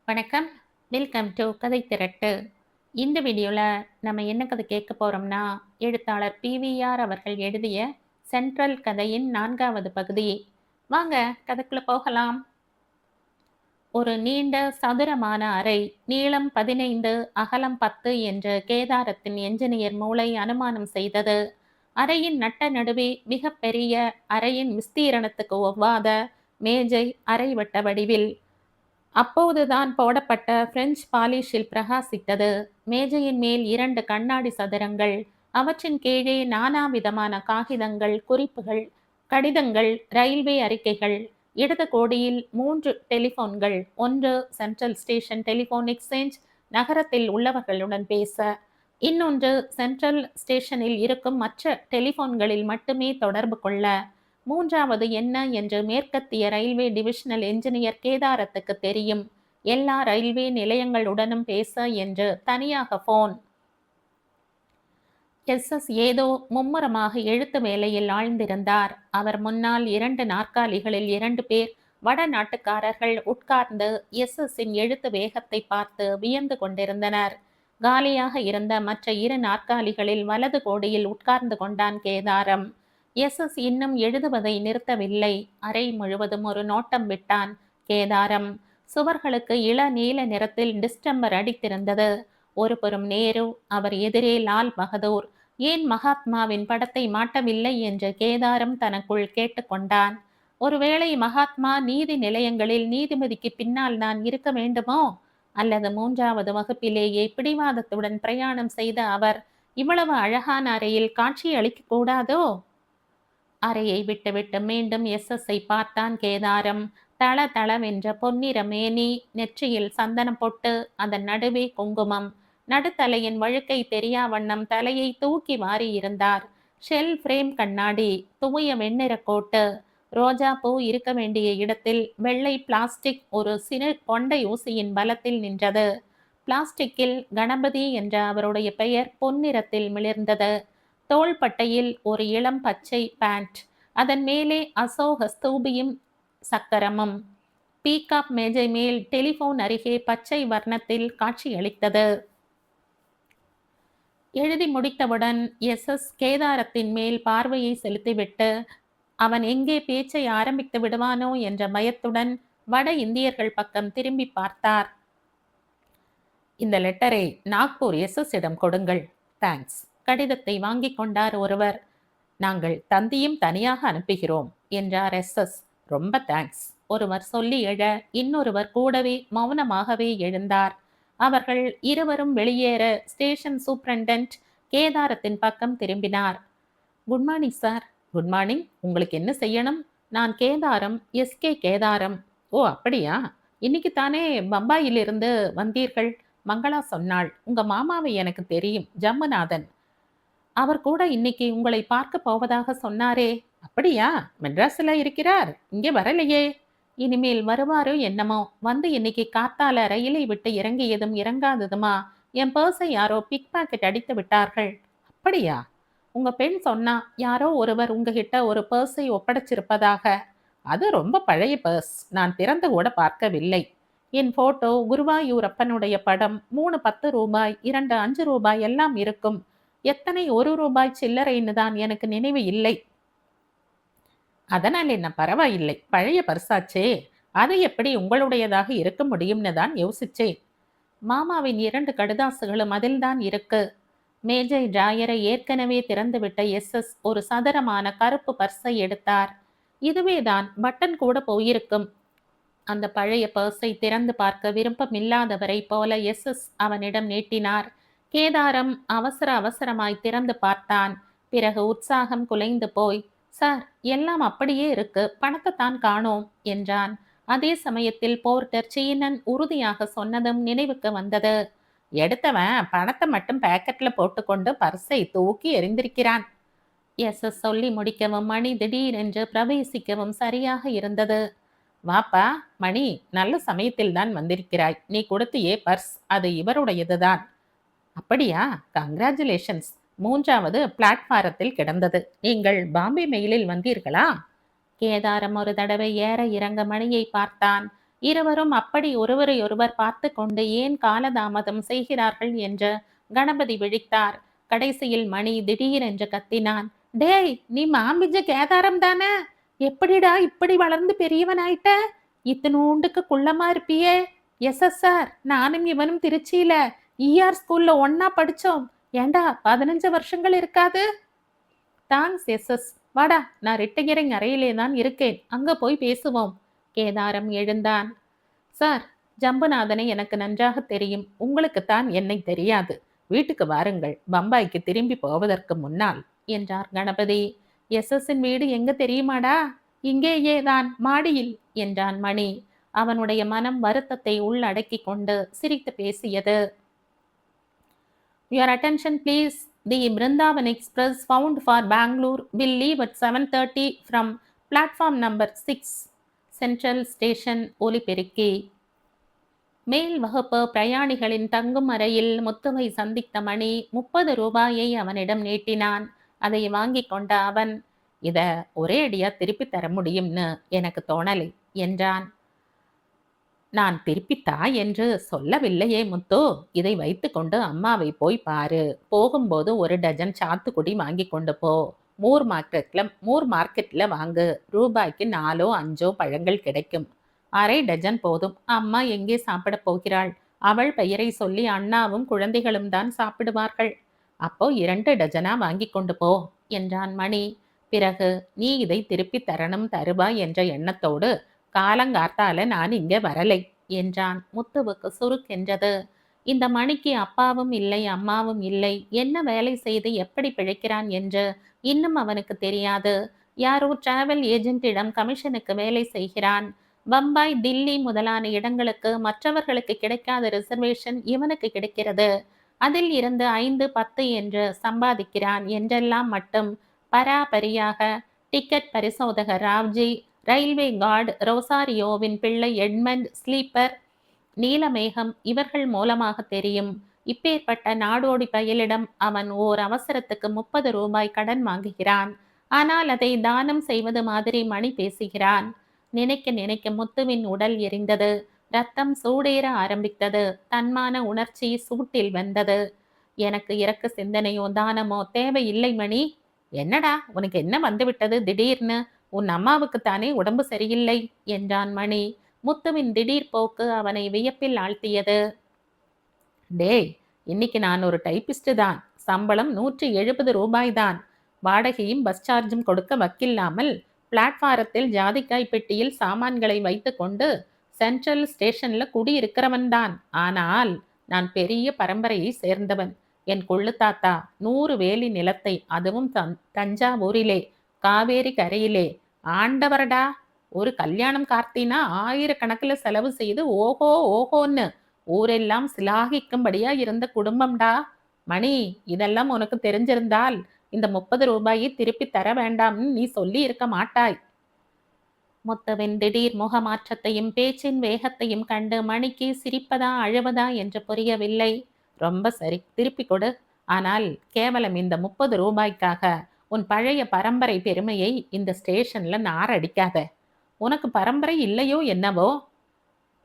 வணக்கம். Welcome to கதை திரட்டு. இந்த வீடியோவில் நம்ம என்ன கதை கேட்க போகிறோம்னா, எழுத்தாளர் பிவிஆர் அவர்கள் எழுதிய சென்ட்ரல் கதையின் 4வது பகுதி. வாங்க கதைக்குள்ள போகலாம். ஒரு நீண்ட சதுரமான அறை, நீளம் 15, அகலம் 10 என்று கேதாரத்தின் என்ஜினியர் மூளை அனுமானம் செய்தது. அறையின் நட்ட நடுவே மிகப்பெரிய, அறையின் விஸ்தீரணத்துக்கு ஒவ்வாத மேஜை அரைவட்ட வடிவில் அப்போதுதான் போடப்பட்ட பிரெஞ்சு பாலிஷில் பிரகாசித்தது. மேஜையின் மேல் 2 கண்ணாடி சதுரங்கள், அவற்றின் கீழே நானாவிதமான காகிதங்கள், குறிப்புகள், கடிதங்கள், ரயில்வே அறிக்கைகள். இடது கோடியில் 3 டெலிபோன்கள், ஒன்று சென்ட்ரல் ஸ்டேஷன் டெலிபோன் எக்ஸ்சேஞ்ச், நகரத்தில் உள்ளவர்களுடன் பேச. இன்னொன்று சென்ட்ரல் ஸ்டேஷனில் இருக்கும் மற்ற டெலிபோன்களில் மட்டுமே தொடர்பு கொள்ள. மூன்றாவது என்ன என்று மேற்கத்திய ரயில்வே டிவிஷனல் என்ஜினியர் கேதாரத்துக்கு தெரியும். எல்லா ரயில்வே நிலையங்களுடனும் பேச என்று தனியாக போன். எஸ் ஏதோ மும்முரமாக எழுத்து வேலையில் ஆழ்ந்திருந்தார். அவர் முன்னால் 2 நாற்காலிகளில் 2 பேர் வடநாட்டுக்காரர்கள் உட்கார்ந்து எஸ்எஸ்ஸின் எழுத்து வேகத்தை பார்த்து வியந்து கொண்டிருந்தனர். காலியாக இருந்த மற்ற 2 நாற்காலிகளில் வலது கோடியில் உட்கார்ந்து கொண்டான் கேதாரம். எஸ் இன்னும் எழுதுவதை நிறுத்தவில்லை. அறை முழுவதும் ஒரு நோட்டம் விட்டான் கேதாரம். சுவர்களுக்கு இள நீல நிறத்தில் டிஸ்டம்பர் அடித்திருந்தது. ஒருபுறம் நேரு, அவர் எதிரே லால் பகதூர். ஏன் மகாத்மாவின் படத்தை மாட்டவில்லை என்று கேதாரம் தனக்குள் கேட்டுக்கொண்டான். ஒருவேளை மகாத்மா நீதி நிலையங்களில் நீதிபதிக்கு பின்னால் தான் இருக்க வேண்டுமோ? அல்லது 3வது வகுப்பிலேயே பிடிவாதத்துடன் பிரயாணம் செய்த அவர் இவ்வளவு அழகான அறையில் காட்சி அளிக்க கூடாதோ? அறையை விட்டுவிட்டு மீண்டும் எஸ்எஸ்ஐ பார்த்தான் கேதாரம். தள தளவென்ற பொன்னிற மேனி, நெற்றியில் சந்தனம் பொட்டு, அதன் நடுவே குங்குமம். நடுத்தலையின் வழுக்கை தெரியா வண்ணம் தலையை தூக்கி வாரி இருந்தார். ஷெல் பிரேம் கண்ணாடி, தூய வெண்ணிற கோட்டு. ரோஜா பூ இருக்க வேண்டிய இடத்தில் வெள்ளை பிளாஸ்டிக் ஒரு சிறு கொண்டை ஊசியின் பலத்தில் நின்றது. பிளாஸ்டிக்கில் கணபதி என்ற அவருடைய பெயர் பொன்னிறத்தில் மிளிர்ந்தது. தோள்பட்டையில் ஒரு இளம் பச்சை பேண்ட், அதன் மேலே அசோக ஸ்தூபியும் சக்கரமும். பீகாப் மேஜை மேல் டெலிபோன் அருகே பச்சை வர்ணத்தில் காட்சியளித்தது. எழுதி முடித்தவுடன் எஸ் கேதாரத்தின் மேல் பார்வையை செலுத்திவிட்டு அவன் எங்கே பேச்சை ஆரம்பித்து விடுவானோ என்ற பயத்துடன் வட இந்தியர்கள் பக்கம் திரும்பி பார்த்தார். இந்த லெட்டரை நாக்பூர் எஸ் இடம் கொடுங்கள். தேங்க்ஸ். கடிதத்தை வாங்கிக் கொண்டார் ஒருவர். நாங்கள் தந்தியும் தனியாக அனுப்புகிறோம் என்றார் எஸ். ரொம்ப தேங்க்ஸ். ஒருவர் சொல்லி எழ இன்னொருவர் கூடவே மௌனமாகவே எழுந்தார். அவர்கள் இருவரும் வெளியேற ஸ்டேஷன் சூப்பரண்டன்ட் கேதாரத்தின் பக்கம் திரும்பினார். Good morning sir. Good morning. உங்களுக்கு என்ன செய்யணும்? நான் கேதாரம், எஸ்கே கேதாரம். ஓ அப்படியா? இன்னைக்கு தானே பம்பாயிலிருந்து வந்தீர்கள்? மங்களா சொன்னாள். உங்க மாமாவை எனக்கு தெரியும், ஜம்முநாதன். அவர் கூட இன்னைக்கு உங்களை பார்க்க போவதாக சொன்னாரே. அப்படியா? மெட்ராஸில் இருக்கிறார், இங்கே வரலையே. இனிமேல் வருவாரோ என்னமோ. வந்து இன்னைக்கு காத்தால ரயிலை விட்டு இறங்கியதும் இறங்காததுமா என் பர்ஸை யாரோ பிக் பாக்கெட் அடித்து விட்டார்கள். அப்படியா? உங்க பெண் சொன்னா யாரோ ஒருவர் உங்ககிட்ட ஒரு பர்ஸை ஒப்படைச்சிருப்பதாக. அது ரொம்ப பழைய பர்ஸ், நான் திறந்து கூட பார்க்கவில்லை. என் போட்டோ, குருவாயூரப்பனுடைய படம், 3 10 ரூபாய், 2 5 ரூபாய் எல்லாம் இருக்கும். எத்தனை 1 ரூபாய் சில்லறைன்னு தான் எனக்கு நினைவு இல்லை. அதனால் என்ன, பரவாயில்லை, பழைய பர்சாச்சே. அது எப்படி உங்களுடையதாக இருக்க முடியும்னு தான் யோசிச்சேன். மாமாவின் 2 கடுதாசுகளும் அதில்தான் இருக்கு. மேஜை டிராயரை ஏற்கனவே திறந்துவிட்ட எஸ் ஒரு சதுரமான கருப்பு பர்ஸை எடுத்தார். இதுவேதான், பட்டன் கூட போயிருக்கும். அந்த பழைய பர்ஸை திறந்து பார்க்க விருப்பமில்லாதவரை போல எஸ் அவனிடம் நீட்டினார். கேதாரம் அவசர அவசரமாய் திறந்து பார்த்தான். பிறகு உற்சாகம் குலைந்து போய், சார், எல்லாம் அப்படியே இருக்கு, பணத்தை தான் காணோம் என்றான். அதே சமயத்தில் போர்ட்டர் சீனன் உறுதியாக சொன்னதும் நினைவுக்கு வந்தது. எடுத்தவன் பணத்தை மட்டும் பேக்கெட்ல போட்டுக்கொண்டு பர்ஸை தூக்கி எறிந்திருக்கிறான். எஸ் சொல்லி முடிக்கவும் மணி திடீரென்று பிரவேசிக்கவும் சரியாக இருந்தது. வாப்பா மணி, நல்ல சமயத்தில் தான் வந்திருக்கிறாய். நீ கொடுத்தியே பர்ஸ், அது இவருடையதுதான். அப்படியா? கங்க்ராச்சுலேஷன்ஸ். 3வது பிளாட்பாரத்தில் கிடந்தது. நீங்கள் பாம்பே மெயிலில் வந்தீர்களா? கேதாரம் ஒரு தடவை ஏற இறங்க மணியை பார்த்தான். இருவரும் அப்படி ஒருவரையொருவர் பார்த்து கொண்டு ஏன் காலதாமதம் செய்கிறார்கள் என்று கணபதி விழித்தார். கடைசியில் மணி திடீரென்று கத்தினான். டேய், நீ மாம்பிஞ்ச கேதாரம் தானே? எப்படிடா இப்படி வளர்ந்து பெரியவனாயிட்ட? இத்தனூண்டுக்கு குள்ளமா இருப்பியே. எஸ் நானும் இவனும் திருச்சியில ஸ்கூல்ல ஒன்னா படிச்சோம். ஏண்டா 15 வருஷங்கள் இருக்காது? தேங்க்ஸ் எஸ். வாடா, நான் ரிட்டையரிங் அறையிலே தான் இருக்கேன், அங்க போய் பேசுவோம். கேதாரம் எழுந்தான். சார், ஜம்புநாதனை எனக்கு நன்றாக தெரியும், உங்களுக்குத்தான் என்னை தெரியாது. வீட்டுக்கு வாருங்கள், பம்பாய்க்கு திரும்பி போவதற்கு முன்னால் என்றார் கணபதி. எஸ்எஸ்ஸின் வீடு எங்க தெரியுமாடா? இங்கேயே தான், மாடியில் என்றான் மணி. அவனுடைய மனம் வருத்தத்தை உள்ளடக்கி கொண்டு சிரித்து பேசியது. Your attention please. The Brindavan Express found for Bangalore will leave at 7:30 from platform number 6, Central Station. ஒலிபெருக்கி. மேல் வகுப்பு பிரயாணிகளின் தங்கும் அறையில் முத்துவை சந்தித்த மணி 30 ரூபாயை அவனிடம் நீட்டினான். அதை வாங்கி கொண்ட அவன், இத ஒரே அடியா திருப்பி தர முடியும்னு எனக்கு தோணலை என்றான். நான் திருப்பித்தா என்று சொல்லவில்லையே முத்து. இதை வைத்து கொண்டு அம்மாவை போய் பாரு. போகும்போது 1 டஜன் சாத்துக்குடி வாங்கி கொண்டு போ. மூர் மார்க்கெட்ல வாங்கு. ரூபாய்க்கு 4 5 பழங்கள் கிடைக்கும். அரை டஜன் போதும். அம்மா எங்கே சாப்பிட போகிறாள்? அவள் பெயரை சொல்லி அண்ணாவும் குழந்தைகளும் தான் சாப்பிடுவார்கள். அப்போ 2 டஜனா வாங்கி கொண்டு போ என்றான் மணி. பிறகு, நீ இதை திருப்பி தரணும் தருவாய் என்ற எண்ணத்தோடு காலங்காத்தால நான் இங்கே வரலை என்றான். முத்துவுக்கு சுருக்கென்றது. இந்த மணிக்கு அப்பாவும் இல்லை, அம்மாவும் இல்லை. என்ன வேலை செய்து எப்படி பிழைக்கிறான் என்று இன்னும் அவனுக்கு தெரியாது. யாரோ டிராவல் ஏஜென்ட்டிடம் கமிஷனுக்கு வேலை செய்கிறான். பம்பாய், தில்லி முதலான இடங்களுக்கு மற்றவர்களுக்கு கிடைக்காத ரிசர்வேஷன் இவனுக்கு கிடைக்கிறது. அதில் இருந்து 5 10 என்று சம்பாதிக்கிறான் என்றெல்லாம் மட்டும் பராபரியாக டிக்கெட் பரிசோதகர் ராவ்ஜி, ரயில்வே கார்டு ரோசாரியோவின் பிள்ளை எட்மண்ட், ஸ்லீப்பர் நீலமேகம் இவர்கள் மூலமாக தெரியும். இப்பேற்பட்ட நாடோடி பயலிடம் அவன் ஓர் அவசரத்துக்கு 30 ரூபாய் கடன் வாங்குகிறான். ஆனால் அதை தானம் செய்வது மாதிரி மணி பேசுகிறான். நினைக்க நினைக்க முத்துவின் உடல் எரிந்தது. ரத்தம் சூடேற ஆரம்பித்தது. தன்மான உணர்ச்சி சூட்டில் வெந்தது. எனக்கு இறக்க சிந்தனையோ தானமோ தேவையில்லை மணி. என்னடா, உனக்கு என்ன வந்துவிட்டது திடீர்னு? உன் அம்மாவுக்குத்தானே உடம்பு சரியில்லை என்றான் மணி. முத்துவின் திடீர் போக்கு அவனை வியப்பில் ஆழ்த்தியது. டேய், இன்னைக்கு நான் ஒரு டைப்பிஸ்ட் தான். சம்பளம் 170 ரூபாய் தான். வாடகையும் பஸ் சார்ஜும் கொடுக்க வக்கில்லாமல் பிளாட்பாரத்தில் ஜாதிக்காய் பெட்டியில் சாமான்களை வைத்து கொண்டு சென்ட்ரல் ஸ்டேஷன்ல குடியிருக்கிறவன் தான். ஆனால் நான் பெரிய பரம்பரையை சேர்ந்தவன். என் கொள்ளு தாத்தா 100 வேலி நிலத்தை, அதுவும் தஞ்சாவூரிலே காவேரி கரையிலே ஆண்டவரடா. ஒரு கல்யாணம் கார்த்தினா 1000 கணக்கில் செலவு செய்து ஓஹோ ஓஹோன்னு ஊரெல்லாம் சிலாகிக்கும்படியா இருந்த குடும்பம்டா. மணி, இதெல்லாம் உனக்கு தெரிஞ்சிருந்தால் இந்த 30 ரூபாயை திருப்பி தர வேண்டாம்னு நீ சொல்லி இருக்க மாட்டாய். முத்துவின் திடீர் முகமாற்றத்தையும் பேச்சின் வேகத்தையும் கண்டு மணிக்கு சிரிப்பதா அழுவதா என்று புரியவில்லை. ரொம்ப சரி, திருப்பி கொடு. ஆனால் கேவலம் இந்த 30 ரூபாய்க்காக உன் பழைய பரம்பரை பெருமையை இந்த ஸ்டேஷன்ல நாரடிக்காத. உனக்கு பரம்பரை இல்லையோ என்னவோ?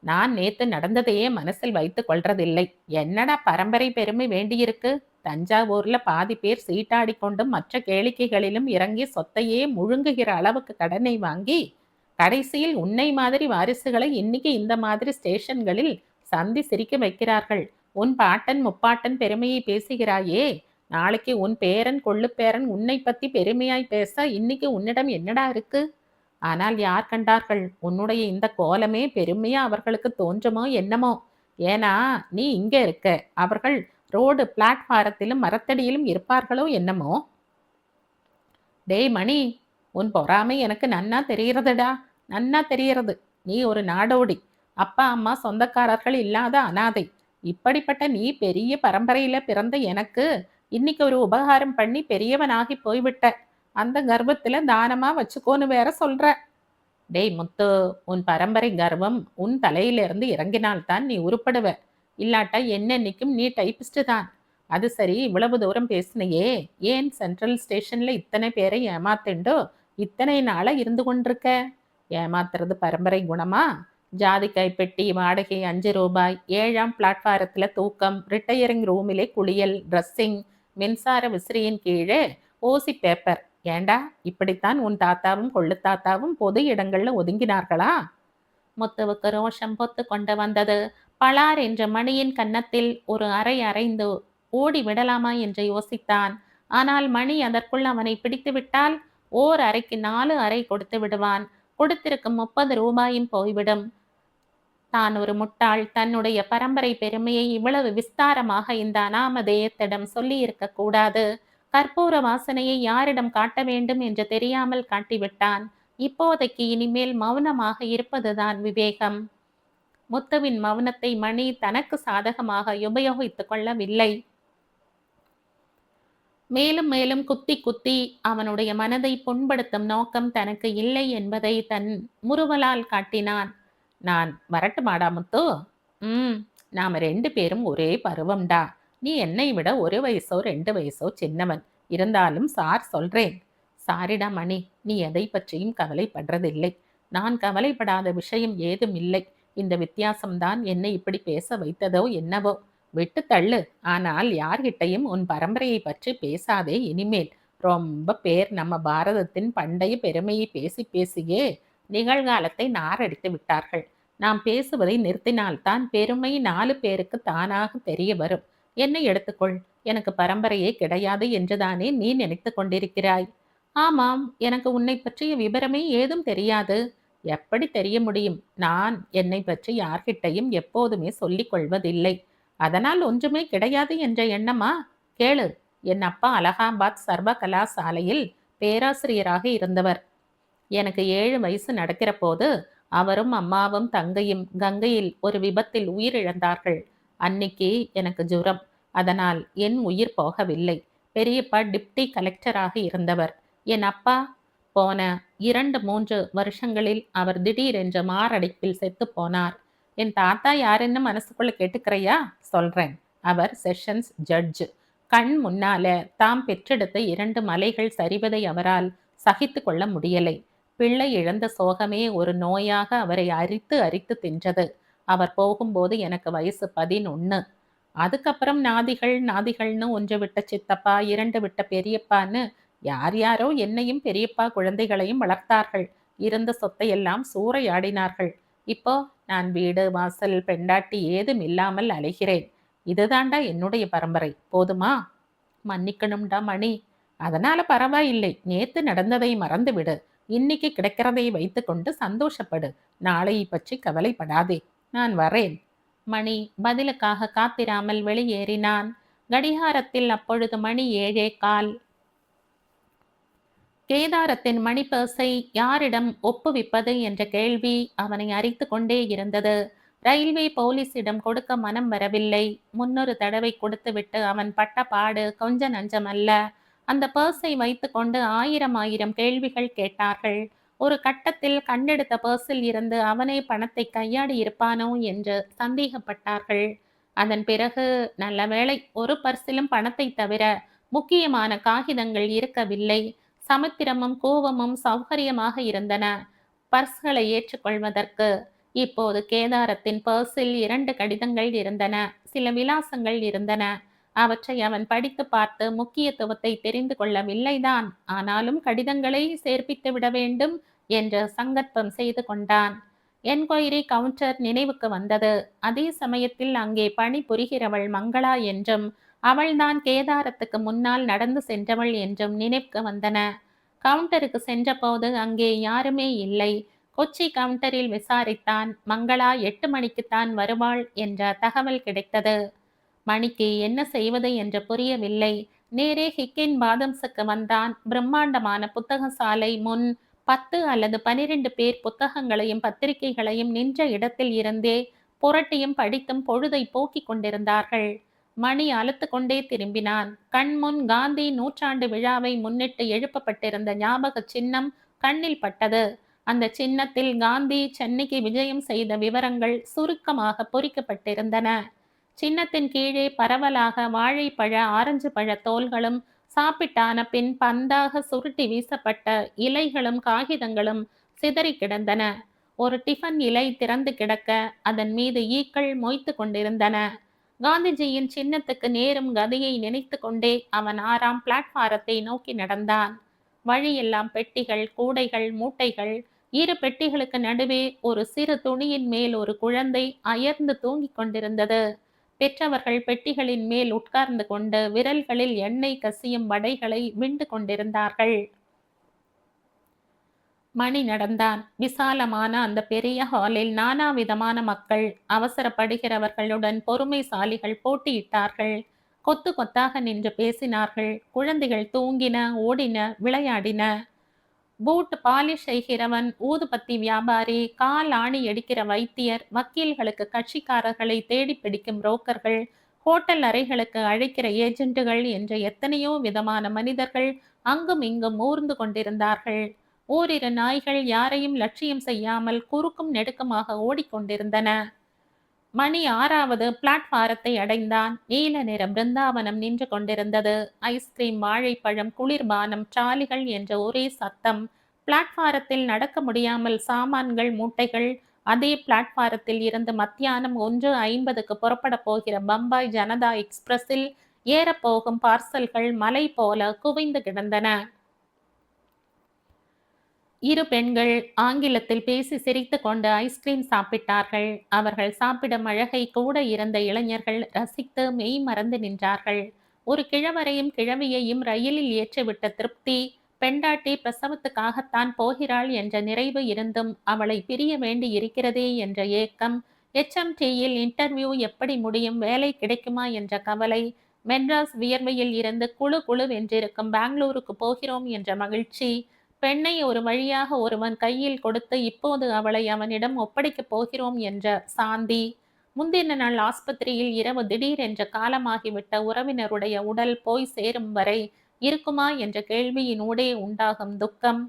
நான் நேத்து நடந்ததையே மனசில் வைத்து கொள்றதில்லை. என்னடா பரம்பரை பெருமை வேண்டியிருக்கு? தஞ்சாவூர்ல பாதி பேர் சீட்டாடி கொண்டும் மற்ற கேளிக்கைகளிலும் இறங்கி சொத்தையே முழுங்குகிற அளவுக்கு கடனை வாங்கி கடைசியில் உன்னை மாதிரி வாரிசுகளை இன்னைக்கு இந்த மாதிரி ஸ்டேஷன்களில் சந்தி சிரிக்க வைக்கிறார்கள். உன் பாட்டன் முப்பாட்டன் பெருமையை பேசுகிறாயே, நாளைக்கு உன் பேரன் கொள்ளுப்பேரன் உன்னை பத்தி பெருமையாய் பேச இன்னைக்கு உன்னிடம் என்னடா இருக்கு? ஆனால் யார் கண்டார்கள்? உன்னுடைய இந்த கோலமே பெருமையா அவர்களுக்கு தோன்றுமோ என்னமோ. ஏன்னா நீ இங்க இருக்க, அவர்கள் ரோடு பிளாட்பாரத்திலும் மரத்தடியிலும் இருப்பார்களோ என்னமோ. டேய் மணி, உன் பொறாமை எனக்கு நன்னா தெரிகிறதுடா, நன்னா தெரிகிறது. நீ ஒரு நாடோடி, அப்பா அம்மா சொந்தக்காரர்கள் இல்லாத அனாதை. இப்படிப்பட்ட நீ பெரிய பரம்பரையில பிறந்த எனக்கு இன்னைக்கு ஒரு உபகாரம் பண்ணி பெரியவனாகி போய்விட்ட. அந்த கர்வத்துல தானமா வச்சுக்கோன்னு வேற சொல்ற. டேய் முத்து, உன் பரம்பரை கர்வம் உன் தலையிலிருந்து இறங்கினால்தான் நீ உருப்படுவ. இல்லாட்டா என்னன்னைக்கும் நீ டைப்பிஸ்ட் தான். அது சரி, இவ்வளவு தூரம் பேசினையே, ஏன் சென்ட்ரல் ஸ்டேஷன்ல இத்தனை பேரை ஏமாத்துண்டோ இத்தனை நாளா இருந்து கொண்டிருக்க? ஏமாத்துறது பரம்பரை குணமா? ஜாதிக்காய் பெட்டி வாடகை 5 ரூபாய், 7ஆம் பிளாட்பாரத்தில் தூக்கம், ரிட்டையரிங் ரூமிலே குளியல், ட்ரெஸ்ஸிங், மின்சார விசிறியின் கீழே ஓசி பேப்பர். ஏண்டா, இப்படித்தான் உன் தாத்தாவும் கொள்ளு தாத்தாவும் பொது இடங்கள்ல ஒதுங்கினார்களா? முத்துவுக்கு ரோஷம் பொத்து கொண்டு வந்தது. பளார் என்ற மணியின் கன்னத்தில் ஒரு அறை அறைந்து ஓடி விடலாமா என்று யோசித்தான். ஆனால் மணி அதற்குள் அவனை பிடித்து விட்டால் ஓர் அறைக்கு 4 அறை கொடுத்து விடுவான். கொடுத்திருக்கும் 30 ரூபாயும் போய்விடும். தான் ஒரு முட்டாள். தன்னுடைய பரம்பரை பெருமையை இவ்வளவு விஸ்தாரமாக இந்த அனாமதேயத்திடம் சொல்லி இருக்க கூடாது. கற்பூர வாசனையை யாரிடம் காட்ட வேண்டும் என்று தெரியாமல் காட்டிவிட்டான். இப்போதைக்கு இனிமேல் மௌனமாக இருப்பதுதான் விவேகம். முத்துவின் மௌனத்தை மணி தனக்கு சாதகமாக உபயோகித்துக் கொள்ளவில்லை. மேலும் மேலும் குத்தி குத்தி அவனுடைய மனதை புண்படுத்தும் நோக்கம் தனக்கு இல்லை என்பதை தன் முறுவலால் காட்டினான். நான் வரட்டுமாடா முத்து? நாம 2 பேரும் ஒரே பருவம்டா. நீ என்னை விட 1 வயசோ 2 வயசோ சின்னவன். இருந்தாலும் சார் சொல்றேன். சாரிடா மணி, நீ எதை பற்றியும் கவலைப்படுறதில்லை. நான் கவலைப்படாத விஷயம் ஏதும் இல்லை. இந்த வித்தியாசம்தான் என்னை இப்படி பேச வைத்ததோ என்னவோ. விட்டு தள்ளு. ஆனால் யார்கிட்டையும் உன் பரம்பரையை பற்றி பேசாதே இனிமேல். ரொம்ப பேர் நம்ம பாரதத்தின் பண்டைய பெருமையை பேசி பேசியே நிகழ்காலத்தை நாரடித்து விட்டார்கள். நாம் பேசுவதை நிறுத்தினால்தான் பெருமை 4 பேருக்கு தானாக தெரிய வரும். என்னை எடுத்துக்கொள். எனக்கு பரம்பரையே கிடையாது என்றுதானே நீ நினைத்து கொண்டிருக்கிறாய்? ஆமாம், எனக்கு உன்னை பற்றிய விபரமே ஏதும் தெரியாது. எப்படி தெரிய முடியும்? நான் என்னை பற்றி யார்கிட்டையும் எப்போதுமே சொல்லிக் கொள்வதில்லை. அதனால் ஒன்றுமே கிடையாது என்ற எண்ணமா? கேளு. என் அப்பா அலகாபாத் சர்வ கலாசாலையில் பேராசிரியராக இருந்தவர். எனக்கு 7 வயசு நடக்கிற போது அவரும் அம்மாவும் தங்கையும் கங்கையில் ஒரு விபத்தில் உயிரிழந்தார்கள். அன்னைக்கு எனக்கு ஜுரம். அதனால் என் உயிர் போகவில்லை. பெரியப்பா டிப்டி கலெக்டராக இருந்தவர். என் அப்பா போன 2-3 வருஷங்களில் அவர் திடீரென்று மாரடைப்பில் செத்து போனார். என் தாத்தா யாருன்னு மனசுக்குள்ள கேட்டுக்கிறையா? சொல்றேன். அவர் செஷன்ஸ் ஜட்ஜ். கண் முன்னால தாம் பெற்றெடுத்த 2 மலைகள் சரிவதை அவரால் சகித்து கொள்ள முடியலை. பிள்ளை இழந்த சோகமே ஒரு நோயாக அவரை அரித்து அரித்து தின்றது. அவர் போகும்போது எனக்கு வயசு 11. அதுக்கப்புறம் நாதிகள்னு 1 விட்ட சித்தப்பா, 2 விட்ட பெரியப்பான்னு யார் யாரோ என்னையும் பெரியப்பா குழந்தைகளையும் வளர்த்தார்கள். இருந்த சொத்தையெல்லாம் சூறையாடினார்கள். இப்போ நான் வீடு வாசல் பெண்டாட்டி ஏதும் இல்லாமல் அலைகிறேன். இதுதாண்டா என்னுடைய பரம்பரை. போதுமா? மன்னிக்கணும்டா மணி. அதனால பரவாயில்லை. நேத்து நடந்ததை மறந்து விடு. இன்னைக்கு கிடைக்கிறதை வைத்து கொண்டு சந்தோஷப்படு. நாளையை பற்றி கவலைப்படாதே. நான் வரேன். மணி பதிலுக்காக காத்திராமல் வெளியேறினான். கடிகாரத்தில் அப்பொழுது மணி 7:15. கேதாரத்தின் மணிப்பர்ஸை யாரிடம் ஒப்புவிப்பது என்ற கேள்வி அவனை அரித்து கொண்டே இருந்தது. ரயில்வே போலீசிடம் கொடுக்க மனம் வரவில்லை. 300 தடவை கொடுத்துவிட்டு அவன் பட்ட பாடு கொஞ்ச நஞ்சமல்ல. அந்த பர்ஸை வைத்து கொண்டு 1000 கேள்விகள் கேட்டார்கள். ஒரு கட்டத்தில் கண்டெடுத்த பர்ஸில் இருந்து அவனே பணத்தை கையாடி இருப்பானோ என்று சந்தேகப்பட்டார்கள். அதன் பிறகு நல்ல வேளை, ஒரு பர்ஸிலும் பணத்தை தவிர முக்கியமான காகிதங்கள் இருக்கவில்லை. சமுத்திரமும் கூவமும் சௌகரியமாக இருந்தன பர்ஸ்களை ஏற்றுக்கொள்வதற்கு. இப்போது கேதாரத்தின் பர்ஸில் 2 கடிதங்கள் இருந்தன. சில விலாசங்கள் இருந்தன. அவற்றை அவன் படித்து பார்த்து முக்கியத்துவத்தை தெரிந்து கொள்ளவில்லைதான். ஆனாலும் கடிதங்களை சேர்ப்பித்து விட வேண்டும் என்று சங்கற்பம் செய்து கொண்டான். என்கொயரி கவுண்டர் நினைவுக்கு வந்தது. அதே சமயத்தில் அங்கே பணி புரிகிறவள் மங்களா என்றும் அவள்தான் கேதாரத்துக்கு முன்னால் நடந்து சென்றவள் என்றும் நினைவுக்கு வந்தன. கவுண்டருக்கு சென்றபோது அங்கே யாருமே இல்லை. கொச்சி கவுண்டரில் விசாரித்தான். மங்களா 8 மணிக்குத்தான் வருவாள் என்ற தகவல் கிடைத்தது. மணிக்கு என்ன செய்வது என்று புரியவில்லை. நேரே ஹிக்கின் பாதம்ஸுக்கு வந்தான். பிரம்மாண்டமான புத்தக சாலை முன் 10 அல்லது 12 பேர் புத்தகங்களையும் பத்திரிகைகளையும் நின்ற இடத்தில் இருந்தே புரட்டியும் படித்தும் பொழுதை போக்கிக் கொண்டிருந்தார்கள். மணி அழுத்து கொண்டே திரும்பினான். கண்முன் காந்தி 100ஆண்டு விழாவை முன்னிட்டு எழுப்பப்பட்டிருந்த ஞாபக சின்னம் கண்ணில் பட்டது. அந்த சின்னத்தில் காந்தி சென்னைக்கு விஜயம் செய்த விவரங்கள் சுருக்கமாக பொறிக்கப்பட்டிருந்தன. சின்னத்தின் கீழே பரவலாக வாழைப்பழ ஆரஞ்சு பழ தோல்களும் சாப்பிட்டான பின் பந்தாக சுருட்டி வீசப்பட்ட இலைகளும் காகிதங்களும் சிதறி கிடந்தன. ஒரு டிஃபன் இலை திறந்து கிடக்க அதன் மீது ஈக்கள் மொய்த்து கொண்டிருந்தன. காந்திஜியின் சின்னத்துக்கு நேரும் கதையை நினைத்து கொண்டே அவன் 6ஆம் பிளாட்பாரத்தை நோக்கி நடந்தான். வழியெல்லாம் பெட்டிகள், கூடைகள், மூட்டைகள். 2 பெட்டிகளுக்கு நடுவே ஒரு சிறு துணியின் மேல் ஒரு குழந்தை அயர்ந்து தூங்கிக் கொண்டிருந்தது. பெற்றவர்கள் பெட்டிகளின் மேல் உட்கார்ந்து கொண்டு விரல்களில் எண்ணெய் கசியும் வடைகளை விண்டு கொண்டிருந்தார்கள். மணி நடந்தான். விசாலமான அந்த பெரிய ஹாலில் நானாவிதமான மக்கள். அவசரப்படுகிறவர்களுடன் பொறுமைசாலிகள் போட்டியிட்டார்கள். கொத்து கொத்தாக நின்று பேசினார்கள். குழந்தைகள் தூங்கின, ஓடின, விளையாடின. பூட் பாலிஷ் செய்கிறவன், ஊதுபத்தி வியாபாரி, கால் ஆணி அடிக்கிற வைத்தியர், வக்கீல்களுக்கு கட்சிக்காரர்களை தேடி பிடிக்கும் புரோக்கர்கள், ஹோட்டல் அறைகளுக்கு அழைக்கிற ஏஜென்ட்டுகள் என்ற எத்தனையோ விதமான மனிதர்கள் அங்கும் இங்கும் ஊர்ந்து கொண்டிருந்தார்கள். ஓரிரு நாய்கள் யாரையும் லட்சியம் செய்யாமல் குறுக்கும் நெடுக்குமாக ஓடிக்கொண்டிருந்தன. மணி 6வது பிளாட்பாரத்தை அடைந்தான். நீல நிற பிருந்தாவனம் நின்று கொண்டிருந்தது. ஐஸ்கிரீம், வாழைப்பழம், குளிர்பானம், ட்ராலிகள் என்ற ஒரே சத்தம். பிளாட்பாரத்தில் நடக்க முடியாமல் சாமான்கள், மூட்டைகள். அதே பிளாட்பாரத்தில் இருந்து மத்தியானம் 1:50க்கு புறப்பட போகிற பம்பாய் ஜனதா எக்ஸ்பிரஸில் ஏறப்போகும் பார்சல்கள் மலை போல குவிந்து கிடந்தன. 2 பெண்கள் ஆங்கிலத்தில் பேசி சிரித்து கொண்டு ஐஸ்கிரீம் சாப்பிட்டார்கள். அவர்கள் சாப்பிடும் அழகை கூட இருந்த இளைஞர்கள் ரசித்து மெய் மறந்து நின்றார்கள். ஒரு கிழவரையும் கிழவியையும் ரயிலில் ஏற்றிவிட்ட திருப்தி. பெண்டாட்டி பிரசவத்துக்காகத்தான் போகிறாள் என்ற நிறைவு இருந்தும் அவளை பிரிய வேண்டி இருக்கிறதே என்ற ஏக்கம். HMTயில் இன்டர்வியூ எப்படி முடியும், வேலை கிடைக்குமா என்ற கவலை. மெட்ராஸ் வியர்வையில் இருந்து குழு குழுவென்றிருக்கும் பெங்களூருக்கு போகிறோம் என்ற மகிழ்ச்சி. பெண்ணை ஒரு வழியாக ஒருவன் கையில் கொடுத்து இப்போது அவளை அவனிடம் ஒப்படைக்கப் போகிறோம் என்ற சாந்தி. முந்தின நாள் ஆஸ்பத்திரியில் இரவு திடீரென்று காலமாகிவிட்ட உறவினருடைய உடல் போய் சேரும் வரை இருக்குமா என்ற கேள்வியினூடே உண்டாகும் துக்கம்.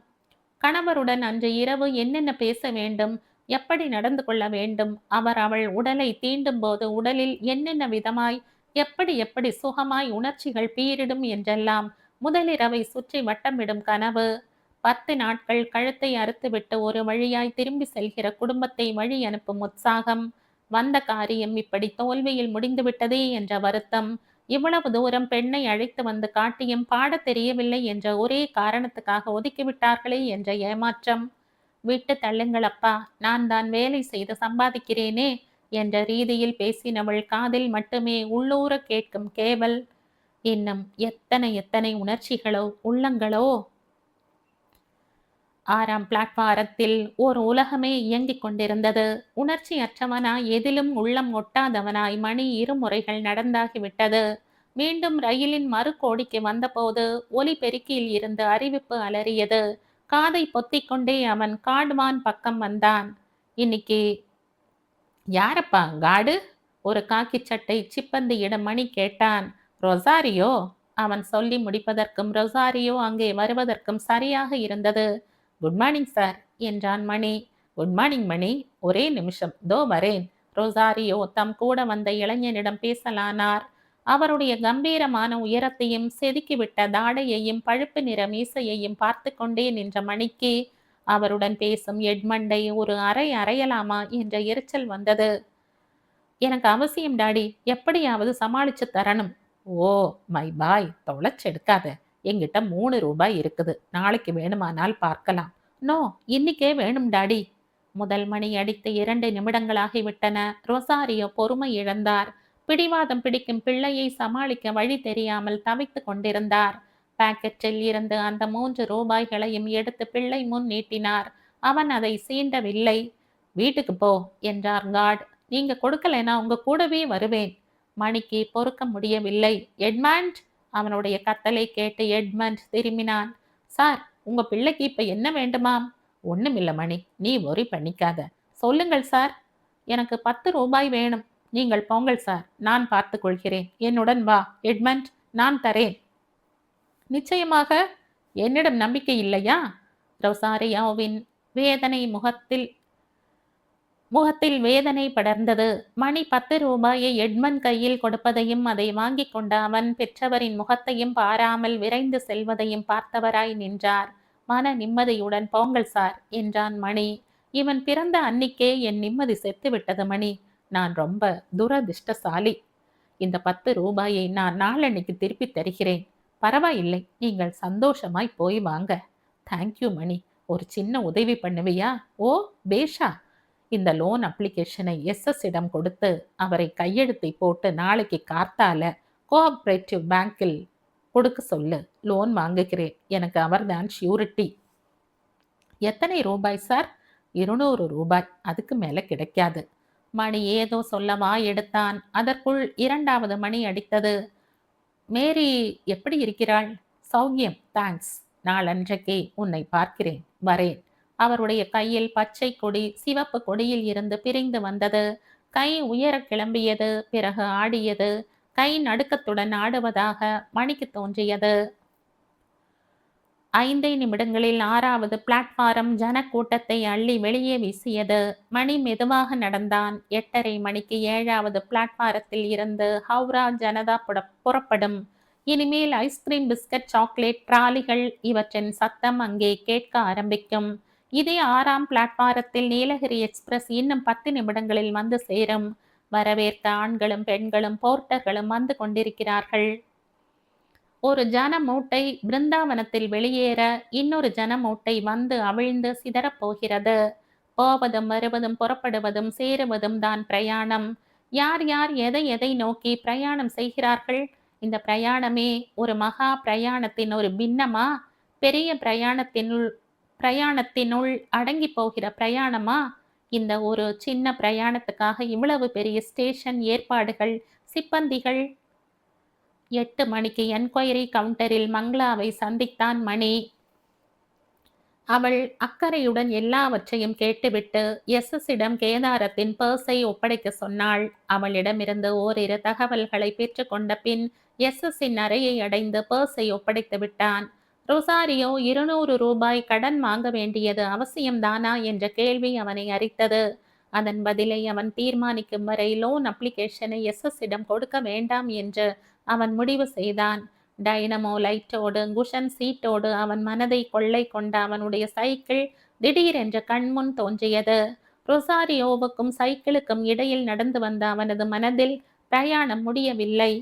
கணவருடன் அன்று இரவு என்னென்ன பேச வேண்டும், எப்படி நடந்து கொள்ள வேண்டும், அவர் அவள் உடலை தீண்டும் போது உடலில் என்னென்ன விதமாய் எப்படி எப்படி சுகமாய் உணர்ச்சிகள் பீரிடும் என்றெல்லாம் முதலிரவை சுற்றி வட்டமிடும் கனவு. 10 நாட்கள் கழுத்தை அறுத்துவிட்டு ஒரு வழியாய் திரும்பி செல்கிற குடும்பத்தை வழி அனுப்பும் உற்சாகம். வந்த காரியம் இப்படி தோல்வியில் முடிந்துவிட்டதே என்ற வருத்தம். இவ்வளவு தூரம் பெண்ணை அழைத்து வந்து காட்டியும் பாடத் தெரியவில்லை என்ற ஒரே காரணத்துக்காக ஒதுக்கிவிட்டார்களே என்ற ஏமாற்றம். விட்டு தள்ளுங்கள் அப்பா, நான் தான் வேலை செய்து சம்பாதிக்கிறேனே என்ற ரீதியில் பேசினவள் காதில் மட்டுமே உள்ளூர கேட்கும் கேவல். இன்னும் எத்தனை எத்தனை உணர்ச்சிகளோ, உள்ளங்களோ. 6ஆம் பிளாட்பாரத்தில் ஓர் உலகமே இயங்கிக் கொண்டிருந்தது. உணர்ச்சி அற்றவனாய், எதிலும் உள்ளம் ஒட்டாதவனாய் மணி 2 முறைகள் நடந்தாகிவிட்டது. மீண்டும் ரயிலின் மறுகோடிக்கு வந்தபோது ஒலிபெருக்கியில் இருந்து அறிவிப்பு அலறியது. காதை பொத்திக்கொண்டே அவன் காட்வான் பக்கம் வந்தான். இன்னைக்கு யாரப்பா காடு? ஒரு காக்கி சட்டை சிப்பந்தியிடம் மணி கேட்டான். ரொசாரியோ. அவன் சொல்லி முடிப்பதற்கும் ரொசாரியோ அங்கே வருவதற்கும் சரியாக இருந்தது. குட் மார்னிங் சார் என்றான் மணி. குட் மார்னிங் மணி, ஒரே நிமிஷம், தோ வரேன். ரொசாரியோ தம் கூட வந்த இளைஞனிடம் பேசலானார். அவருடைய கம்பீரமான உயரத்தையும் செதுக்கிவிட்ட தாடையையும் பழுப்பு நிற மீசையையும் பார்த்து கொண்டே நின்ற மணிக்கு அவருடன் பேசும் எட்மண்டை ஒரு அறை அறையலாமா என்ற எரிச்சல் வந்தது. எனக்கு அவசியம் டாடி, எப்படியாவது சமாளிச்சு தரணும். ஓ மை பாய், தொலைச்செடுக்காத. என்கிட்ட 3 ரூபாய் இருக்குது, நாளைக்கு வேணுமானால் பார்க்கலாம். நோ, இன்னைக்கே வேணும் டாடி. முதல் மணி அடித்து 2 நிமிடங்களாகிவிட்டன. ரொசாரியோ பொறுமை இழந்தார். பிடிவாதம் பிடிக்கும் பிள்ளையை சமாளிக்க வழி தெரியாமல் தவித்து கொண்டிருந்தார். பாக்கெட்டில் இருந்து அந்த 3 ரூபாய்களையும் எடுத்து பிள்ளை முன் நீட்டினார். அவன் அதை சீண்டவில்லை. வீட்டுக்கு போ என்றார் காட். நீங்க கொடுக்கலைன்னா உங்க கூடவே வருவேன். மணிக்கு பொறுக்க முடியவில்லை. எட்மண்ட், அவனுடைய கத்தலை கேட்டு எட்மண்ட் திரும்பினான். சார், உங்க பிள்ளைக்கு இப்ப என்ன வேண்டுமாம்? ஒண்ணுமில்ல மணி, நீ worry பண்ணிக்காத. சொல்லுங்கள் சார். எனக்கு 10 ரூபாய் வேணும். நீங்கள் போங்கள் சார், நான் பார்த்துக் கொள்கிறேன். என்னுடன் வா எட்மண்ட், நான் தரேன். நிச்சயமாக? என்னிடம் நம்பிக்கை இல்லையா? ரொசாரியோவின் வேதனை முகத்தில் வேதனை படர்ந்தது. மணி 10 ரூபாயை எட்மண்ட் கையில் கொடுப்பதையும் அதை வாங்கி கொண்ட அவன் பெற்றவரின் முகத்தையும் பாராமல் விரைந்து செல்வதையும் பார்த்தவராய் நின்றார். மன நிம்மதியுடன் போங்கள் சார் என்றான் மணி. இவன் பிறந்த அன்னிக்கே என் நிம்மதி செத்து விட்டது மணி. நான் ரொம்ப துரதிர்ஷ்டசாலி. இந்த 10 ரூபாயை நான் நாளன்னைக்கு திருப்பித் தருகிறேன். பரவாயில்லை, நீங்கள் சந்தோஷமாய் போய் வாங்க. தேங்க்யூ மணி. ஒரு சின்ன உதவி பண்ணுவியா? ஓ, பேஷா. இந்த லோன் அப்ளிகேஷனை எஸ்எஸ் இடம் கொடுத்து அவரை கையெழுத்தை போட்டு நாளைக்கு கார்த்தால கோஆபரேட்டிவ் பேங்கில் கொடுக்க சொல்லு. லோன் வாங்குகிறேன். எனக்கு அவர்தான் ஷூரிட்டி. எத்தனை ரூபாய் சார்? 200 ரூபாய். அதுக்கு மேல கிடைக்காது. மணி ஏதோ சொல்லவா எடுத்தான். அதற்குள் 2வது மணி அடித்தது. மேரி எப்படி இருக்கிறாள்? சௌக்கியம், தேங்க்ஸ். நாளன்றைக்கே உன்னை பார்க்கிறேன். வரேன். அவருடைய கையில் பச்சை கொடி சிவப்பு கொடியில் இருந்து பிரிந்து வந்தது. கை உயர கிளம்பியது. பிறகு ஆடியது. கை நடுக்கத்துடன் ஆடுவதாக மணிக்கு தோன்றியது. 5 நிமிடங்களில் 6வது பிளாட்பாரம் ஜனக்கூட்டத்தை அள்ளி வெளியே வீசியது. மணி மெதுவாக நடந்தான். 8:30 மணிக்கு 7வது பிளாட்பாரத்தில் இருந்து ஹவுரா ஜனதா புறப்படும். இனிமேல் ஐஸ்கிரீம், பிஸ்கட், சாக்லேட் டிராலிகள் இவற்றின் சத்தம் அங்கே கேட்க ஆரம்பிக்கும். இதே 6ஆம் பிளாட்பாரத்தில் நீலகிரி எக்ஸ்பிரஸ் இன்னும் 10 நிமிடங்களில் வந்து சேரும். வரவேற்க ஆண்களும் பெண்களும் போர்ட்டர்களும் வந்து கொண்டிருக்கிறார்கள். ஒரு ஜன மூட்டை பிருந்தாவனத்தில் வெளியேற இன்னொரு ஜன மூட்டை வந்து அவிழ்ந்து சிதறப்போகிறது. போவதும் வருவதும் புறப்படுவதும் சேருவதும் தான் பிரயாணம். யார் யார் எதை எதை நோக்கி பிரயாணம் செய்கிறார்கள்? இந்த பிரயாணமே ஒரு மகா பிரயாணத்தின் ஒரு பின்னமா? பெரிய பிரயாணத்தினுள் அடங்கி போகிற பிரயாணமா? இந்த ஒரு சின்ன பிரயாணத்துக்காக இவ்வளவு பெரிய ஸ்டேஷன் ஏற்பாடுகள், சிப்பந்திகள். 8 மணிக்கு என்கொயரி கவுண்டரில் மங்களாவை சந்தித்தான் மணி. அவள் அக்கறையுடன் எல்லாவற்றையும் கேட்டுவிட்டு எஸ்எஸ்ஸிடம் கேதாரத்தின் பர்ஸை ஒப்படைக்க சொன்னாள். அவளிடமிருந்து ஓரிரு தகவல்களை பெற்றுக்கொண்ட பின் எஸ்எஸ்ஸின் அறையை அடைந்து பர்ஸை ஒப்படைத்து விட்டான். ரொசாரியோ 200 ரூபாய் கடன் வாங்க வேண்டியது அவசியம்தானா என்ற கேள்வி அவனை அரித்தது. அதன் பதிலை அவன் தீர்மானிக்கும் வரை லோன் அப்ளிகேஷனை எஸ்எஸ்ஸிடம் கொடுக்க வேண்டாம் என்று அவன் முடிவு செய்தான். டைனமோ லைட்டோடு குஷன் சீட்டோடு அவன் மனதை கொள்ளை கொண்ட அவனுடைய சைக்கிள் திடீரென்று கண்முன் தோன்றியது. ரொசாரியோவுக்கும் சைக்கிளுக்கும் இடையில் நடந்து வந்த அவனது மனதில் பிரயாணம் முடியவில்லை.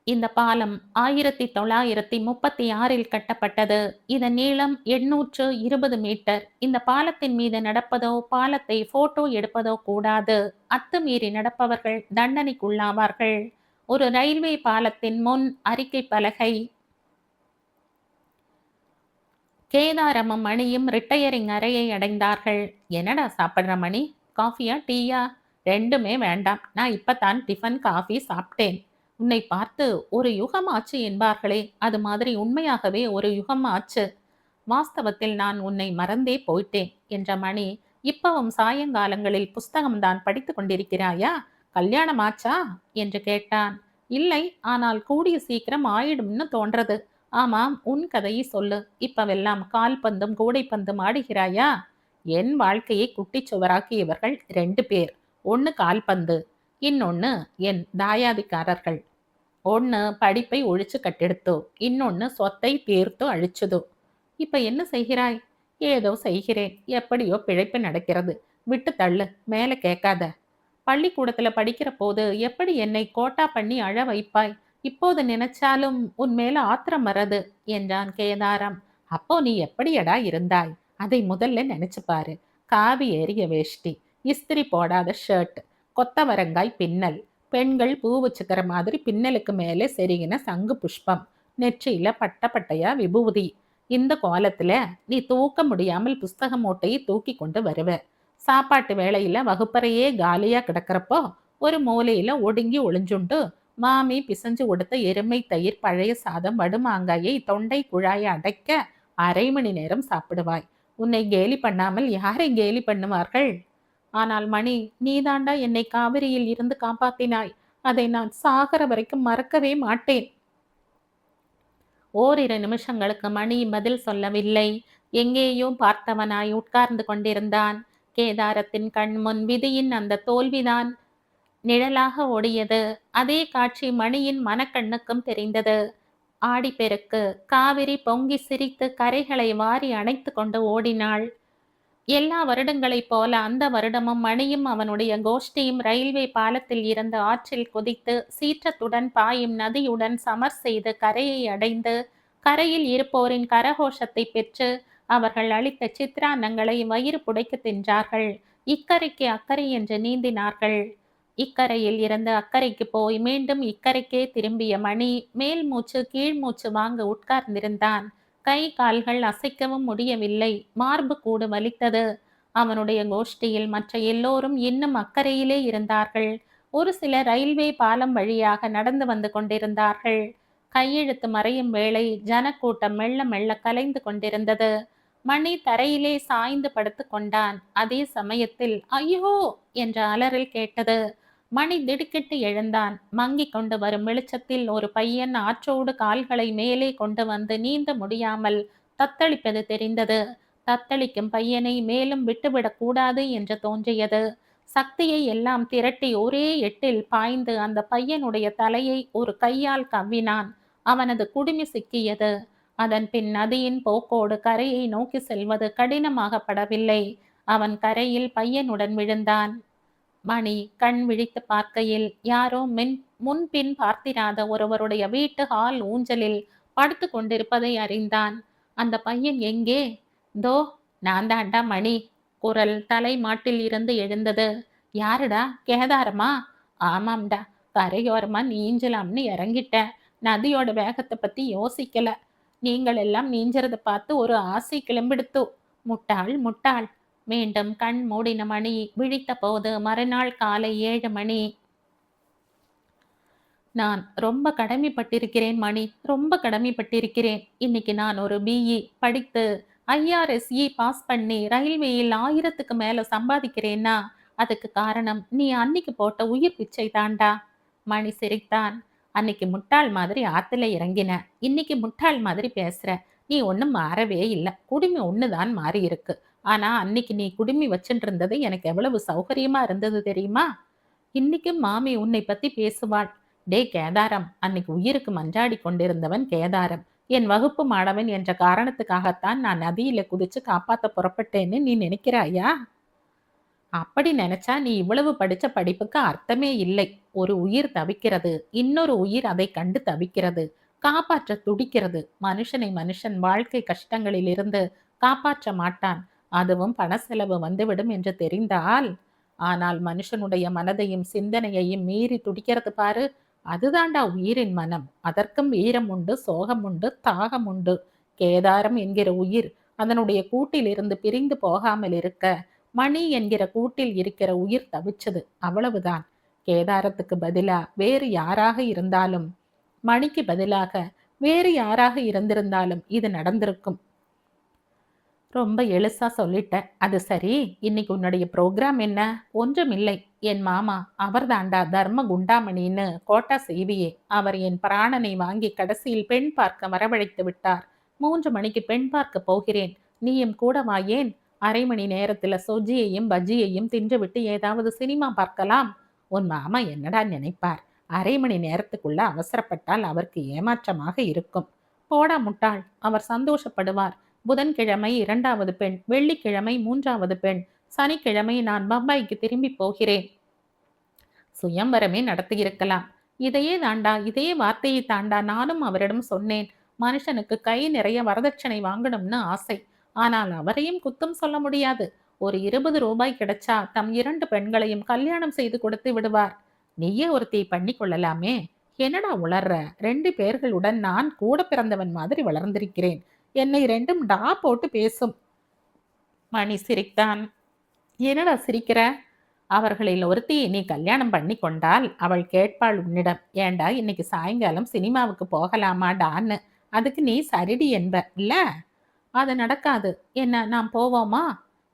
இந்த பாலம் 1936 கட்டப்பட்டது. இதன் நீளம் 820 மீட்டர். இந்த பாலத்தின் மீது நடப்பதோ பாலத்தை போட்டோ எடுப்பதோ கூடாது. அத்துமீறி நடப்பவர்கள் தண்டனைக்குள்ளாவார்கள். ஒரு ரயில்வே பாலத்தின் முன் அறிக்கை பலகை. கேதாரமும் மணியும் ரிட்டையரிங் அறையை அடைந்தார்கள். என்னடா சாப்பிட்ற மணி? காஃபியா டீயா? ரெண்டுமே வேண்டாம். நான் இப்பதான் டிஃபன் காஃபி சாப்பிட்டேன். உன்னை பார்த்து ஒரு யுகம் ஆச்சு என்பார்களே, அது மாதிரி உண்மையாகவே ஒரு யுகம் ஆச்சு. வாஸ்தவத்தில் நான் உன்னை மறந்தே போயிட்டேன் என்ற மணி. இப்பவும் சாயங்காலங்களில் புஸ்தகம்தான் படித்து கொண்டிருக்கிறாயா? கல்யாணம் ஆச்சா என்று கேட்டான். இல்லை, ஆனால் கூடிய சீக்கிரம் ஆயிடும்னு தோன்றது. ஆமாம், உன் கதையை சொல்லு. இப்பவெல்லாம் கால்பந்தும் கூடைப்பந்தும் ஆடுகிறாயா? என் வாழ்க்கையை குட்டிச்சுவராக்கியவர்கள் 2 பேர். ஒன்று கால்பந்து, இன்னொன்று என் தாயாதிக்காரர்கள். ஒன்று படிப்பை ஒழிச்சு கட்டெடுத்தோ, இன்னொன்று சொத்தை தீர்த்து அழிச்சதோ. இப்ப என்ன செய்கிறாய்? ஏதோ செய்கிறேன். எப்படியோ பிழைப்பு நடக்கிறது. விட்டு தள்ளு, மேலே கேட்காத. பள்ளிக்கூடத்துல படிக்கிற போது எப்படி என்னை கோட்டா பண்ணி அழ வைப்பாய்? இப்போது நினைச்சாலும் உன் மேல ஆத்திரம் வர்றது என்றான் கேதாரம். அப்போ நீ எப்படியடா இருந்தாய்? அதை முதல்ல நினைச்சு பாரு. காவி ஏறிய வேஷ்டி, இஸ்திரி போடாத ஷர்ட், கொத்தவரங்காய் பின்னல், பெண்கள் பூ வச்சுக்கிற மாதிரி பின்னலுக்கு மேலே செருகின சங்கு புஷ்பம், நெற்றியில பட்ட பட்டையா விபூதி. இந்த கோலத்துல நீ தூக்க முடியாமல் புஸ்தக மூட்டையை தூக்கி கொண்டு வருவ. சாப்பாட்டு வேளையில வகுப்பறையே காலியா கிடக்கிறப்போ ஒரு மூலையில ஒடுங்கி ஒளிஞ்சுண்டு மாமி பிசைஞ்சு கொடுத்த எருமை தயிர், பழைய சாதம், வடுமாங்காயை தொண்டை குழாயை அடைக்க 1/2 மணி நேரம் சாப்பிடுவாய். உன்னை கேலி பண்ணாமல் யாரை கேலி பண்ணுவார்கள்? ஆனால் மணி, நீதாண்டா என்னை காவிரியில் இருந்து காப்பாத்தினாய். அதை நான் சாகர வரைக்கும் மறக்கவே மாட்டேன். ஓரிரு நிமிஷங்களுக்கு மணி பதில் சொல்லவில்லை. எங்கேயோ பார்த்தவனாய் உட்கார்ந்து கொண்டிருந்தான். கேதாரத்தின் கண்முன் விதியின் அந்த தோல்விதான் நிழலாக ஓடியது. அதே காட்சி மணியின் மனக்கண்ணுக்கும் தெரிந்தது. ஆடிப்பெருக்கு. காவிரி பொங்கி சிரித்து கரைகளை வாரி அணைத்து கொண்டு ஓடினாள். எல்லா வருடங்களைப் போல அந்த வருடமும் மணியும் அவனுடைய கோஷ்டியும் ரயில்வே பாலத்தில் இருந்து ஆற்றில் குதித்து சீற்றத்துடன் பாயும் நதியுடன் சமர் செய்து கரையை அடைந்து கரையில் இருப்போரின் கரகோஷத்தை பெற்று அவர்கள் அளித்த சித்திரான்னங்களை வயிறு புடைக்க தின்றார்கள். இக்கரைக்கு அக்கறை என்று நீந்தினார்கள். இக்கரையில் இருந்து அக்கறைக்கு போய் மீண்டும் இக்கரைக்கே திரும்பிய மணி மேல் மூச்சு கீழ் மூச்சு வாங்க உட்கார்ந்திருந்தான். கை கால்கள் அசைக்கவும் முடியவில்லை. மார்பு கூடு வலித்தது. அவனுடைய கோஷ்டியில் மற்ற எல்லோரும் இன்னும் அக்கறையிலே இருந்தார்கள். ஒரு சிலர் ரயில்வே பாலம் வழியாக நடந்து வந்து கொண்டிருந்தார்கள். கையெழுத்து மறையும் வேளை ஜனக்கூட்டம் மெல்ல மெல்ல கலைந்து கொண்டிருந்தது. மணி தரையிலே சாய்ந்து படுத்து கொண்டான். அதே சமயத்தில் ஐயோ என்ற அலறல் கேட்டது. மணி திடுக்கிட்டு எழுந்தான். மங்கிக் கொண்டு வரும் வெளிச்சத்தில் ஒரு பையன் ஆற்றோடு கால்களை மேலே கொண்டு வந்து நீந்த முடியாமல் தத்தளிப்பது தெரிந்தது. தத்தளிக்கும் பையனை மேலும் விட்டுவிடக் கூடாது என்று தோன்றியது. சக்தியை எல்லாம் திரட்டி ஒரே எட்டில் பாய்ந்து அந்த பையனுடைய தலையை ஒரு கையால் கவ்வினான். அவனது குடுமி சிக்கியது. அதன் பின் நதியின் போக்கோடு கரையை நோக்கி செல்வது கடினமாகப்படவில்லை. அவன் கரையில் பையனுடன் விழுந்தான். மணி கண் விழித்து பார்க்கையில் யாரோ முன்பின் பார்த்திராத ஒருவருடைய வீட்டு ஹால் ஊஞ்சலில் படுத்து கொண்டிருப்பதை அறிந்தான். அந்த பையன் எங்கே? தோ நான் தாண்டா மணி. குரல் தலை மாட்டில் இருந்து எழுந்தது. யாருடா? கேதாரமா? ஆமாம்டா, கரையோரமா நீஞ்சலாம்னு இறங்கிட்டேன். நதியோட வேகத்தை பத்தி யோசிக்கல. நீங்கள் எல்லாம் நீஞ்சறத பார்த்து ஒரு ஆசை கிளம்பிடுத்து. முட்டாள் முட்டாள். மீண்டும் கண் மூடின மணி விழித்த போது மறுநாள் காலை 7 மணி. நான் ரொம்ப கடமைப்பட்டிருக்கிறேன் மணி, ரொம்ப கடமைப்பட்டிருக்கிறேன். இன்னைக்கு நான் ஒரு பிஇ படித்து ஐஆர்எஸ்இ பாஸ் பண்ணி ரயில்வேயில் 1000க்கு மேல சம்பாதிக்கிறேன்னா அதுக்கு காரணம் நீ அன்னைக்கு போட்ட உயிர் பிச்சை தாண்டா. மணி சிரித்தான். அன்னைக்கு முட்டாள் மாதிரி ஆத்துல இறங்கின, இன்னைக்கு முட்டாள் மாதிரி பேசுற. நீ ஒன்னும் மாறவே இல்லை, குடுமி ஒண்ணுதான் மாறி இருக்கு. ஆனா அன்னைக்கு நீ குடுமி வச்சுட்டு இருந்தது எனக்கு எவ்வளவு சௌகரியமா இருந்தது தெரியுமா? இன்னைக்கும் மாமி உன்னை பத்தி பேசுவாள். டே கேதாரம், அன்னைக்கு உயிருக்கு மன்றாடி கொண்டிருந்தவன் கேதாரம். என் வகுப்பு மாணவன் என்ற காரணத்துக்காகத்தான் நான் நதியில குதிச்சு காப்பாத்த புறப்பட்டேன்னு நீ நினைக்கிறாயா? அப்படி நினைச்சா நீ இவ்வளவு படிச்ச படிப்புக்கு அர்த்தமே இல்லை. ஒரு உயிர் தவிக்கிறது, இன்னொரு உயிர் அதை கண்டு தவிக்கிறது, காப்பாற்ற துடிக்கிறது. மனுஷனை மனுஷன் வாழ்க்கை கஷ்டங்களில் இருந்து காப்பாற்ற மாட்டான். அதுவும் பண செலவு வந்துவிடும் என்று தெரிந்தால். ஆனால் மனுஷனுடைய மனதையும் சிந்தனையையும் மீறி துடிக்கிறது பாரு, அதுதாண்டா உயிரின் மனம். அதற்கும் வீரம் உண்டு, சோகம் உண்டு, தாகம் உண்டு. கேதாரம் என்கிற உயிர் அதனுடைய கூட்டிலிருந்து பிரிந்து போகாமல் இருக்க மணி என்கிற கூட்டில் இருக்கிற உயிர் தவிச்சது, அவ்வளவுதான். கேதாரத்துக்கு பதிலா வேறு யாராக இருந்தாலும், மணிக்கு பதிலாக வேறு யாராக இருந்திருந்தாலும் இது நடந்திருக்கும். ரொம்ப எளிசா சொல்லிட்ட. அது சரி, இன்னைக்கு உன்னுடைய ப்ரோக்ராம் என்ன? ஒன்றுமில்லை. என் மாமா அவர்தாண்டா தர்ம குண்டாமணின்னு கோட்டா செய்வியே, அவர் என் பிராணனை வாங்கி கடைசியில் பெண் பார்க்க வரவழைத்து விட்டார். 3 மணிக்கு பெண் பார்க்க போகிறேன். நீயும் கூட வா. ஏன்? அரை மணி நேரத்துல சொஜ்ஜியையும் பஜ்ஜியையும் தின்றுவிட்டு ஏதாவது சினிமா பார்க்கலாம். உன் மாமா என்னடா நினைப்பார்? அரை மணி நேரத்துக்குள்ள அவசரப்பட்டால் அவருக்கு ஏமாற்றமாக இருக்கும். போடா முட்டாள், அவர் சந்தோஷப்படுவார். புதன்கிழமை 2வது பெண், வெள்ளிக்கிழமை 3வது பெண், சனிக்கிழமை நான் பம்பாய்க்கு திரும்பி போகிறேன். சுயம்பரமே நடத்தியிருக்கலாம். இதையே தாண்டா, இதே வார்த்தையை தாண்டா நானும் அவரிடம் சொன்னேன். மனுஷனுக்கு கை நிறைய வரதட்சணை வாங்கணும்னு ஆசை. ஆனால் அவரையும் குத்தம் சொல்ல முடியாது. ஒரு 20 ரூபாய் கிடைச்சா தம் 2 பெண்களையும் கல்யாணம் செய்து கொடுத்து விடுவார். நீயே ஒருத்தி பண்ணி கொள்ளலாமே. என்னடா உளர்ற? 2 பேர்களுடன் நான் கூட பிறந்தவன் மாதிரி வளர்ந்திருக்கிறேன். என்னை 2ம் டா போட்டு பேசும். மணி சிரித்தான். என்னடா சிரிக்கிற? அவர்களில் ஒருத்தியை நீ கல்யாணம் பண்ணி கொண்டால் அவள் கேட்பாள் உன்னிடம், ஏண்டா இன்னைக்கு சாயங்காலம் சினிமாவுக்கு போகலாமாடான்னு. அதுக்கு நீ சரிடி என்ப இல்ல? அது நடக்காது. என்ன, நாம் போவோமா?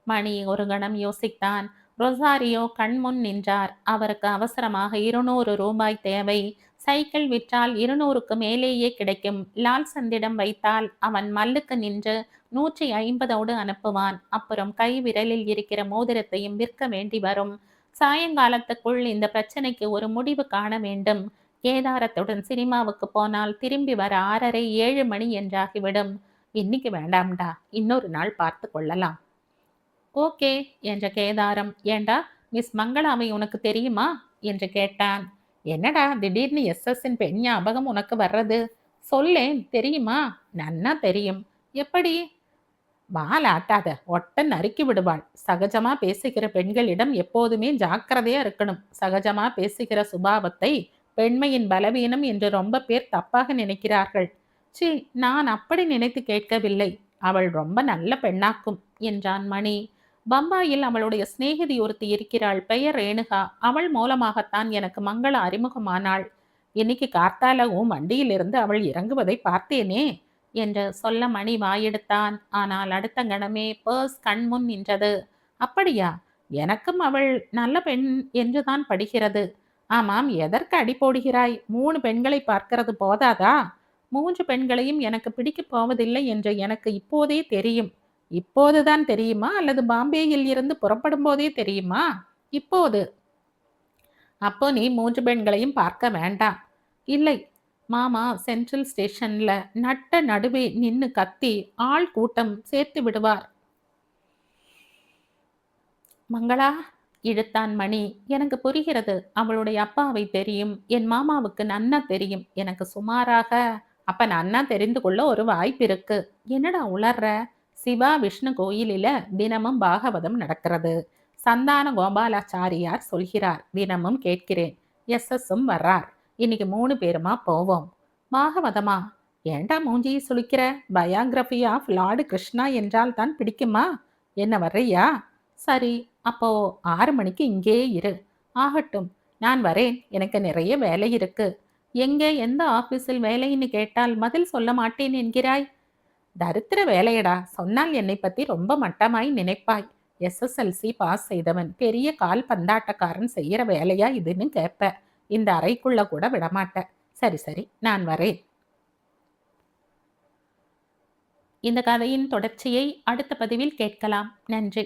மணி ஒரு கணம் யோசித்தான். ரொசாரியோ கண்முன் நின்றார். அவருக்கு அவசரமாக 200 ரூபாய் தேவை. சைக்கிள் விற்றால் 200க்கு மேலேயே கிடைக்கும். லால் சந்திடம் வைத்தால் அவன் மல்லுக்கு நின்று 150ஓடு அனுப்புவான். அப்புறம் கை விரலில் இருக்கிற மோதிரத்தையும் விற்க வேண்டி வரும். சாயங்காலத்துக்குள் இந்த பிரச்சனைக்கு ஒரு முடிவு காண வேண்டும். கேதாரத்துடன் சினிமாவுக்கு போனால் திரும்பி வர 6:30 7 மணி என்றாகிவிடும். இன்னைக்கு வேண்டாம்டா, இன்னொரு நாள் பார்த்து கொள்ளலாம். ஓகே என்ற கேதாரம். ஏண்டா, மிஸ் மங்களாவை உனக்கு தெரியுமா என்று கேட்டான். என்னடா திடீர்னு எஸ்எஸ்ஸின் பெண் ஞாபகம் உனக்கு வர்றது? சொல்லேன், தெரியுமா? நன்னா தெரியும். எப்படி? வால் ஆட்டாத, ஒட்ட நறுக்கி விடுவாள். சகஜமா பேசுகிற பெண்களிடம் எப்போதுமே ஜாக்கிரதையா இருக்கணும். சகஜமா பேசுகிற சுபாவத்தை பெண்மையின் பலவீனம் என்று ரொம்ப பேர் தப்பாக நினைக்கிறார்கள். சி, நான் அப்படி நினைத்து கேட்கவில்லை. அவள் ரொம்ப நல்ல பெண்ணாக்கும் என்றான் மணி. பம்பாயில் அவளுடைய சிநேகிதி ஒருத்தி இருக்கிறாள், பெயர் ரேணுகா. அவள் மூலமாகத்தான் எனக்கு மங்கள அறிமுகமானாள். இன்னைக்கு கார்த்தாலவும் வண்டியிலிருந்து அவள் இறங்குவதை பார்த்தேனே என்று சொல்ல மணி வாயெடுத்தான். ஆனால் அடுத்த கணமே பர்ஸ் கண்முன் நின்றது. அப்படியா? எனக்கும் அவள் நல்ல பெண் என்றுதான் படுகிறது. ஆமாம், எதற்கு அடி போடுகிறாய்? 3 பெண்களை பார்க்கிறது போதாதா? 3 பெண்களையும் எனக்கு பிடிக்கப் போவதில்லை என்று எனக்கு இப்போதே தெரியும். இப்போதுதான் தெரியுமா, அல்லது பாம்பேயில் இருந்து புறப்படும் போதே தெரியுமா? இப்போது. அப்போ நீ 3 பெண்களையும் பார்க்க வேண்டாம். இல்லை, மாமா சென்ட்ரல் ஸ்டேஷன்ல நட்ட நடுவே நின்னு கத்தி ஆள் கூட்டம் சேர்த்து விடுவார். மங்களா இழுத்தான் மணி. எனக்கு புரிகிறது. அவளுடைய அப்பாவை தெரியும். என் மாமாவுக்கு நன்னா தெரியும். எனக்கு சுமாராக. அப்ப நன்னா தெரிந்து கொள்ள ஒரு வாய்ப்பு இருக்கு. என்னடா உளர்ற? சிவா விஷ்ணு கோயிலில தினமும் பாகவதம் நடக்கிறது. சந்தான கோபாலாச்சாரியார் சொல்கிறார். தினமும் கேட்கிறேன். எஸ்எஸ்ஸும் வர்றார். இன்னைக்கு 3 பேருமா போவோம். பாகவதமா? ஏண்டா மூஞ்சியை சுளிக்கிற? பயோகிராஃபி ஆஃப் லார்டு கிருஷ்ணா என்றால் தான் பிடிக்குமா? என்ன வர்றியா? சரி, அப்போ 6 மணிக்கு இங்கே இரு. ஆகட்டும், நான் வரேன். எனக்கு நிறைய வேலை இருக்கு. எங்கே, எந்த ஆபீஸில் வேலைன்னு கேட்டால் பதில் சொல்ல மாட்டேன் என்கிறாய். தரித்திர வேலையடா. சொன்னால் என்னை பத்தி ரொம்ப மட்டமாய் நினைப்பாய். எஸ்எஸ்எல்சி பாஸ் செய்தவன், பெரிய கால் பந்தாட்டக்காரன் செய்யற வேலையா இதுன்னு கேட்ப. இந்த அறைக்குள்ள கூட விடமாட்ட. சரி சரி, நான் வரேன். இந்த கதையின் தொடர்ச்சியை அடுத்த பதிவில் கேட்கலாம். நன்றி.